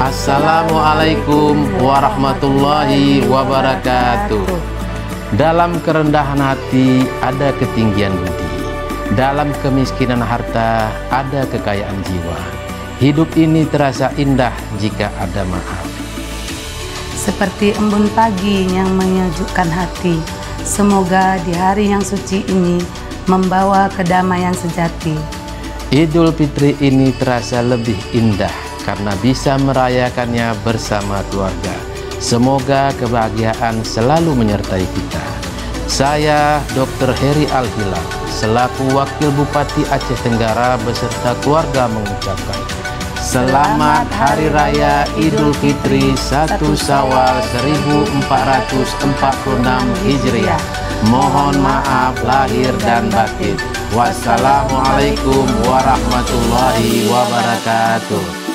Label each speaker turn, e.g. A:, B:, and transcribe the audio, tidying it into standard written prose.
A: Assalamualaikum warahmatullahi wabarakatuh. Dalam kerendahan hati ada ketinggian budi, dalam kemiskinan harta ada kekayaan jiwa. Hidup ini terasa indah jika ada maaf.
B: Seperti embun pagi yang menyejukkan hati, semoga di hari yang suci ini membawa kedamaian sejati.
A: Idul Fitri ini terasa lebih indah karena bisa merayakannya bersama keluarga. Semoga kebahagiaan selalu menyertai kita. Saya Dr. Heri Al-Hilal selaku Wakil Bupati Aceh Tenggara beserta keluarga mengucapkan Selamat Hari Raya Idul Fitri 1 Syawal 1446 Hijriah. Mohon maaf lahir dan batin. Wassalamualaikum warahmatullahi wabarakatuh.